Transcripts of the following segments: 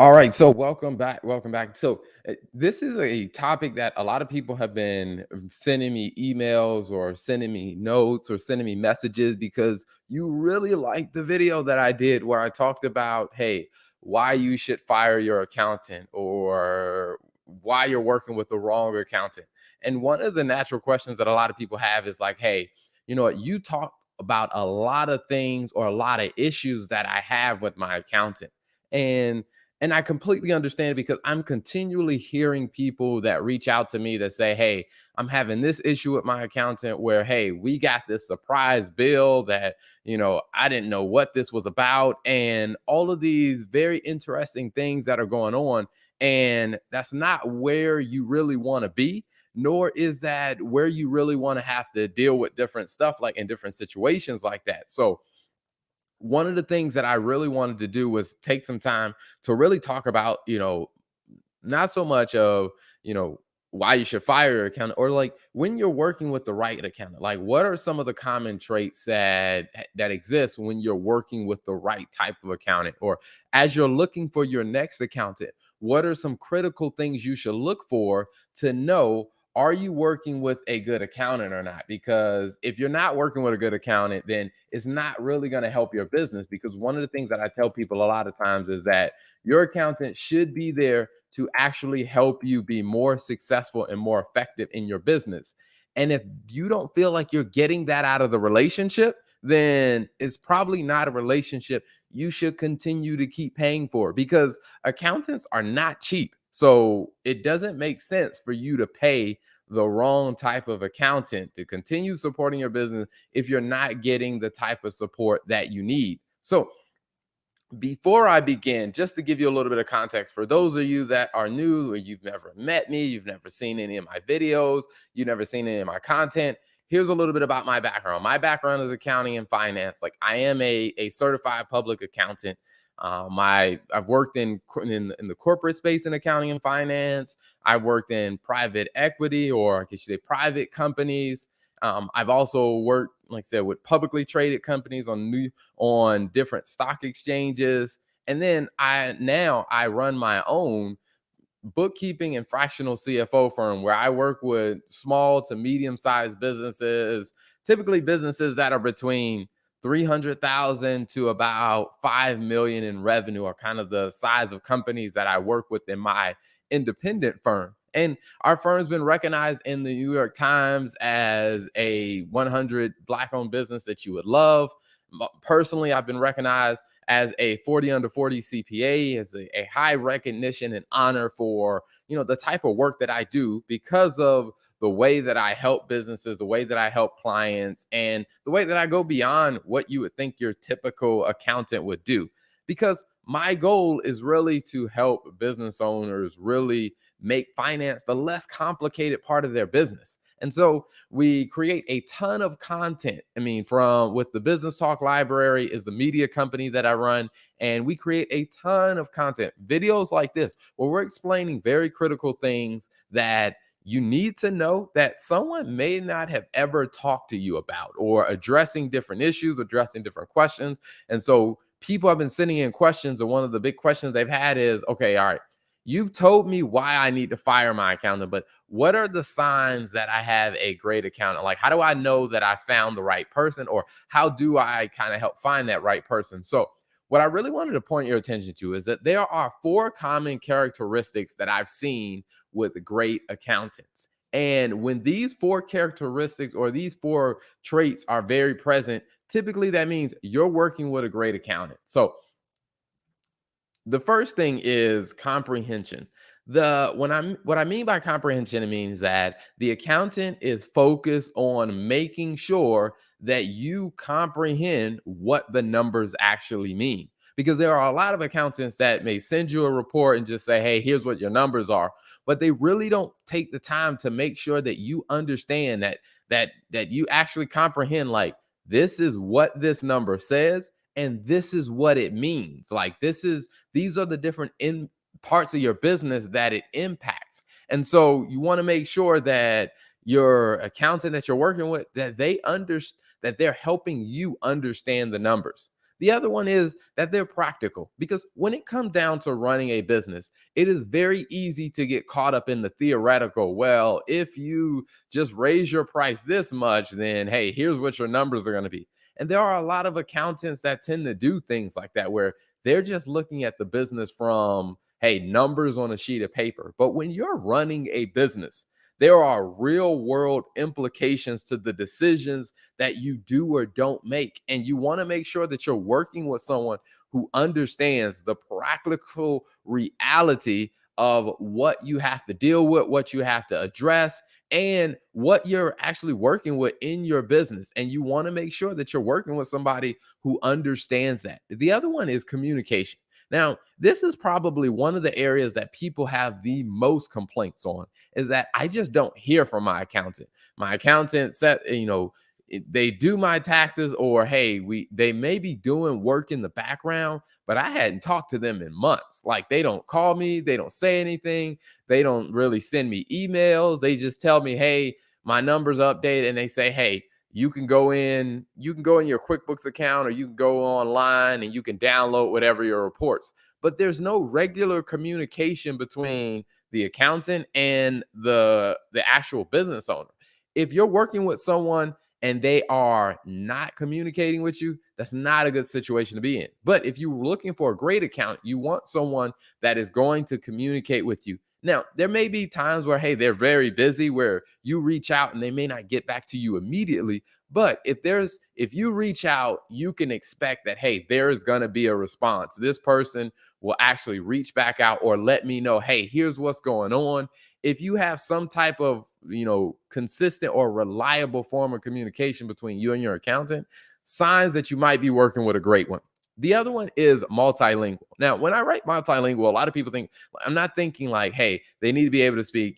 All right, so welcome back. Welcome back. So, this is a topic that a lot of people have been sending me emails or sending me notes or sending me messages because you really liked the video that I did where I talked about, hey, why you should fire your accountant or why you're working with the wrong accountant. And one of the natural questions that a lot of people have is like, hey, you know what, you talk about a lot of things or a lot of issues that I have with my accountant. And I completely understand because I'm continually hearing people that reach out to me that say, "Hey, I'm having this issue with my accountant where, hey, we got this surprise bill that, I didn't know what this was about." And all of these very interesting things that are going on. And that's not where you really want to be, nor is that where you really want to have to deal with different stuff like in different situations like that. So, one of the things that I really wanted to do was take some time to really talk about, not so much of, you know, why you should fire your accountant or like when you're working with the right accountant, like what are some of the common traits that exist when you're working with the right type of accountant or as you're looking for your next accountant, what are some critical things you should look for to know, are you working with a good accountant or not? Because if you're not working with a good accountant, then it's not really going to help your business. Because one of the things that I tell people a lot of times is that your accountant should be there to actually help you be more successful and more effective in your business. And if you don't feel like you're getting that out of the relationship, then it's probably not a relationship you should continue to keep paying for because accountants are not cheap. So it doesn't make sense for you to pay the wrong type of accountant to continue supporting your business if you're not getting the type of support that you need. So before I begin, just to give you a little bit of context for those of you that are new or you've never met me, you've never seen any of my videos, you've never seen any of my content. Here's a little bit about my background. My background is accounting and finance. Like I am a certified public accountant. I've worked in the corporate space in accounting and finance. I've worked in private equity, or I guess you say private companies. I've also worked, like I said, with publicly traded companies on different stock exchanges. And then I run my own bookkeeping and fractional CFO firm where I work with small to medium sized businesses, typically businesses that are between 300,000 to about 5 million in revenue are kind of the size of companies that I work with in my independent firm. And our firm's been recognized in the New York Times as a 100 black owned business that you would love. Personally, I've been recognized as a 40 under 40 CPA, as a high recognition and honor for, the type of work that I do because of the way that I help businesses, the way that I help clients, and the way that I go beyond what you would think your typical accountant would do. Because my goal is really to help business owners really make finance the less complicated part of their business. And so we create a ton of content. I mean, from with the Business Talk Library is the media company that I run, and we create a ton of content, videos like this, where we're explaining very critical things that you need to know that someone may not have ever talked to you about, or addressing different issues, addressing different questions. And so people have been sending in questions, and one of the big questions they've had is, okay, all right, you've told me why I need to fire my accountant, but what are the signs that I have a great accountant? Like, how do I know that I found the right person, or how do I kind of help find that right person? So, what I really wanted to point your attention to is that there are four common characteristics that I've seen with great accountants. And when these four characteristics or these four traits are very present, typically that means you're working with a great accountant. So, the first thing is comprehension. The when I'm What I mean by comprehension, it means that the accountant is focused on making sure that you comprehend what the numbers actually mean. Because there are a lot of accountants that may send you a report and just say, "Hey, here's what your numbers are," but they really don't take the time to make sure that you understand that you actually comprehend, like, this is what this number says and this is what it means. Like, these are the different in parts of your business that it impacts. And so you want to make sure that your accountant that you're working with, that they understand, that they're helping you understand the numbers. The other one is that they're practical, because when it comes down to running a business, it is very easy to get caught up in the theoretical. Well, if you just raise your price this much, then hey, here's what your numbers are going to be. And there are a lot of accountants that tend to do things like that, where they're just looking at the business from, hey, numbers on a sheet of paper. But when you're running a business, there are real world implications to the decisions that you do or don't make. And you want to make sure that you're working with someone who understands the practical reality of what you have to deal with, what you have to address, and what you're actually working with in your business. And you want to make sure that you're working with somebody who understands that. The other one is communication. Now, this is probably one of the areas that people have the most complaints on, is that I just don't hear from my accountant. My accountant said, they do my taxes, or hey, they may be doing work in the background, but I hadn't talked to them in months. Like, they don't call me, they don't say anything, they don't really send me emails. They just tell me, hey, my number's updated, and they say, hey, you can go in your QuickBooks account, or you can go online and you can download whatever your reports. But there's no regular communication between the accountant and the actual business owner. If you're working with someone and they are not communicating with you, that's not a good situation to be in. But if you're looking for a great account, you want someone that is going to communicate with you. Now, there may be times where, hey, they're very busy, where you reach out and they may not get back to you immediately. But if you reach out, you can expect that, hey, there is going to be a response. This person will actually reach back out or let me know, hey, here's what's going on. If you have some type of, consistent or reliable form of communication between you and your accountant, signs that you might be working with a great one. The other one is multilingual. Now, when I write multilingual, a lot of people think, I'm not thinking like, hey, they need to be able to speak,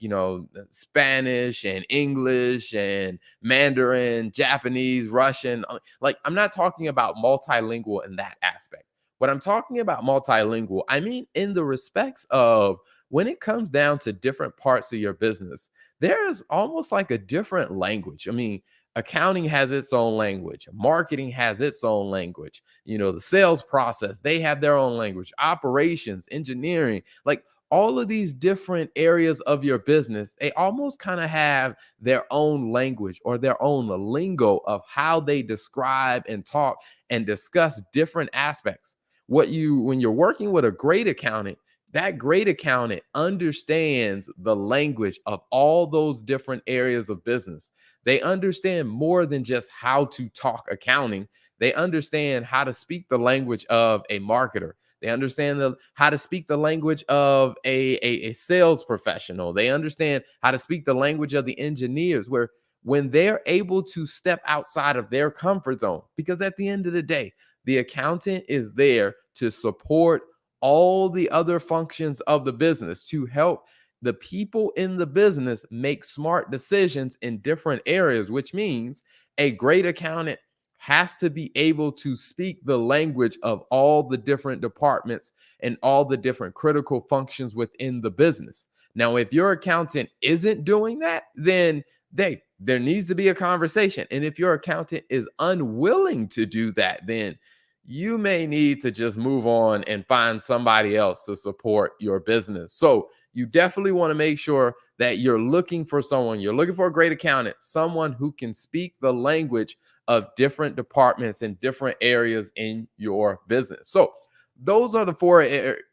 Spanish and English and Mandarin, Japanese, Russian. Like, I'm not talking about multilingual in that aspect. What I'm talking about multilingual, I mean, in the respects of when it comes down to different parts of your business, there's almost like a different language. I mean, accounting has its own language, marketing has its own language, the sales process, they have their own language, operations, engineering, like all of these different areas of your business, they almost kind of have their own language or their own lingo of how they describe and talk and discuss different aspects. When you're working with a great accountant, that great accountant understands the language of all those different areas of business. They understand more than just how to talk accounting. They understand how to speak the language of a marketer. They understand how to speak the language of a sales professional. They understand how to speak the language of the engineers, where when they're able to step outside of their comfort zone, because at the end of the day, the accountant is there to support all the other functions of the business, to help the people in the business make smart decisions in different areas, which means a great accountant has to be able to speak the language of all the different departments and all the different critical functions within the business. Now, if your accountant isn't doing that, then there needs to be a conversation. And if your accountant is unwilling to do that, then you may need to just move on and find somebody else to support your business. So you definitely want to make sure that you're looking for a great accountant, someone who can speak the language of different departments and different areas in your business. So those are the four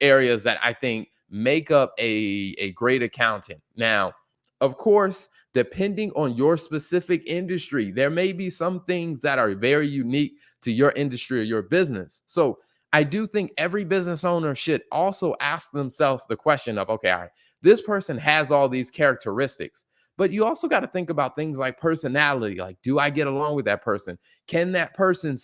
areas that I think make up a great accountant. Now, of course, depending on your specific industry, there may be some things that are very unique to your industry or your business. So I do think every business owner should also ask themselves the question of, okay, all right, this person has all these characteristics, but you also got to think about things like personality. Like, do I get along with that person? Can that person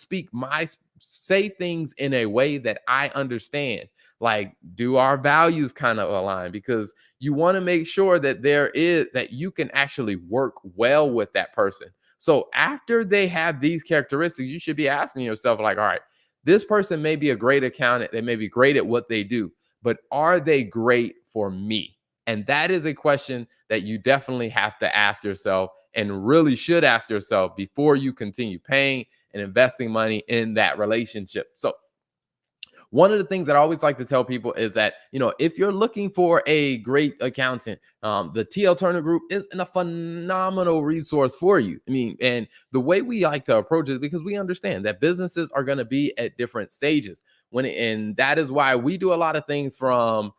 say things in a way that I understand? Like, do our values kind of align? Because you want to make sure that you can actually work well with that person. So after they have these characteristics, you should be asking yourself, like, all right, this person may be a great accountant, they may be great at what they do, but are they great for me? And that is a question that you definitely have to ask yourself, and really should ask yourself before you continue paying and investing money in that relationship. So one of the things that I always like to tell people is that, if you're looking for a great accountant, the TL Turner Group is a phenomenal resource for you. I mean, and the way we like to approach it, because we understand that businesses are going to be at different stages and that is why we do a lot of things for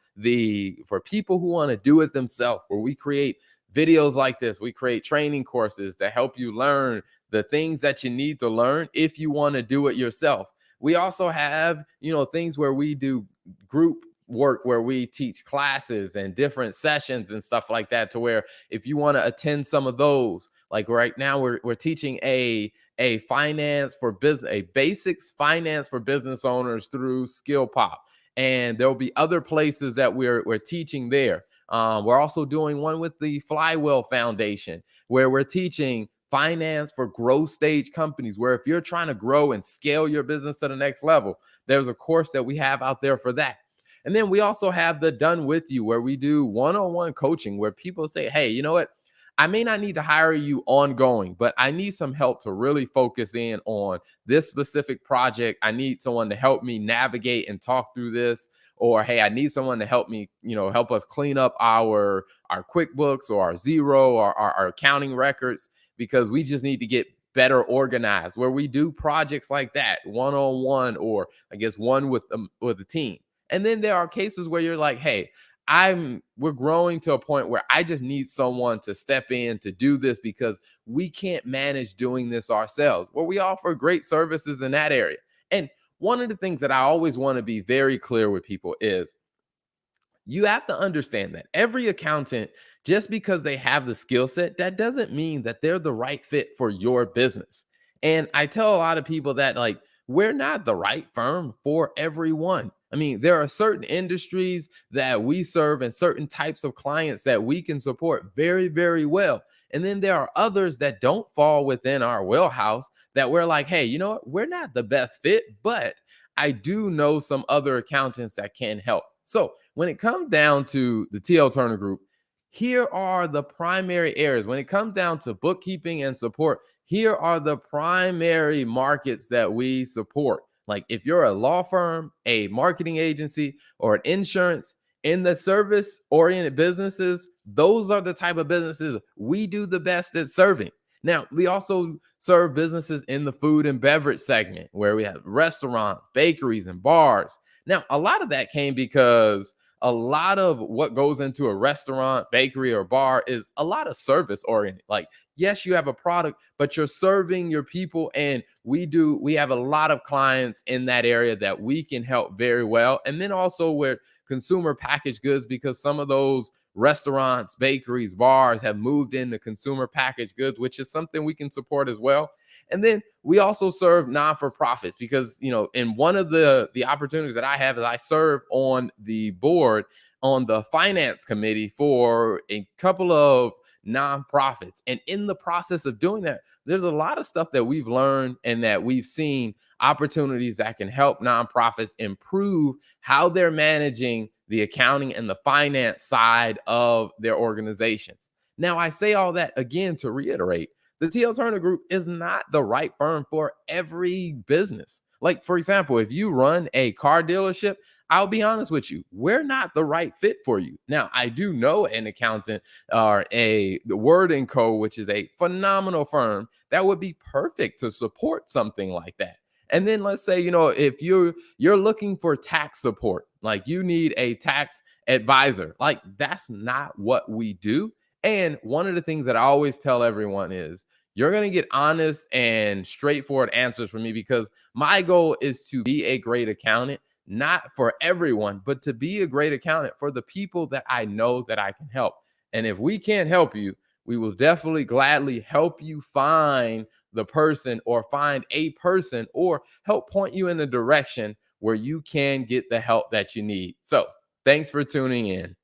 people who want to do it themselves, where we create videos like this. We create training courses that help you learn the things that you need to learn if you want to do it yourself. We also have, things where we do group work, where we teach classes and different sessions and stuff like that, to where if you want to attend some of those, like right now we're teaching a finance for business, a basics finance for business owners through Skill Pop. And there'll be other places that we're teaching there. We're also doing one with the Flywheel Foundation, where we're teaching finance for growth stage companies, where if you're trying to grow and scale your business to the next level, there's a course that we have out there for that. And then we also have the Done With You, where we do one-on-one coaching, where people say, hey, you know what? I may not need to hire you ongoing, but I need some help to really focus in on this specific project. I need someone to help me navigate and talk through this. Or, hey, I need someone to help me, help us clean up our QuickBooks or our Xero or our accounting records, because we just need to get better organized, where we do projects like that one-on-one, or I guess one with a team. And then there are cases where you're like, hey, we're growing to a point where I just need someone to step in to do this because we can't manage doing this ourselves. Well, we offer great services in that area. And one of the things that I always want to be very clear with people is, you have to understand that every accountant, just because they have the skill set, that doesn't mean that they're the right fit for your business. And I tell a lot of people that, like, we're not the right firm for everyone. I mean, there are certain industries that we serve and certain types of clients that we can support very, very well. And then there are others that don't fall within our wheelhouse, that we're like, hey, you know what? We're not the best fit, but I do know some other accountants that can help. So when it comes down to the TL Turner Group, here are the primary areas. When it comes down to bookkeeping and support, here are the primary markets that we support. Like if you're a law firm, a marketing agency, or an insurance, in the service oriented businesses, those are the type of businesses we do the best at serving. Now, we also serve businesses in the food and beverage segment, where we have restaurants, bakeries, and bars. Now, a lot of that came because a lot of what goes into a restaurant, bakery, or bar is a lot of service oriented. Like, yes, you have a product, but you're serving your people. And we have a lot of clients in that area that we can help very well. And then also with consumer packaged goods, because some of those restaurants, bakeries, bars have moved into consumer packaged goods, which is something we can support as well. And then we also serve non-for-profits, because in one of the opportunities that I have is I serve on the board on the finance committee for a couple of nonprofits. And in the process of doing that, there's a lot of stuff that we've learned and that we've seen opportunities that can help nonprofits improve how they're managing the accounting and the finance side of their organizations. Now, I say all that again to reiterate, the TL Turner Group is not the right firm for every business. Like, for example, if you run a car dealership, I'll be honest with you, we're not the right fit for you. Now, I do know an accountant or the Word & Co., which is a phenomenal firm that would be perfect to support something like that. And then let's say, if you're looking for tax support, like you need a tax advisor, like that's not what we do. And one of the things that I always tell everyone is, you're going to get honest and straightforward answers from me, because my goal is to be a great accountant, not for everyone, but to be a great accountant for the people that I know that I can help. And if we can't help you, we will definitely gladly help you find the person, or find a person, or help point you in the direction where you can get the help that you need. So thanks for tuning in.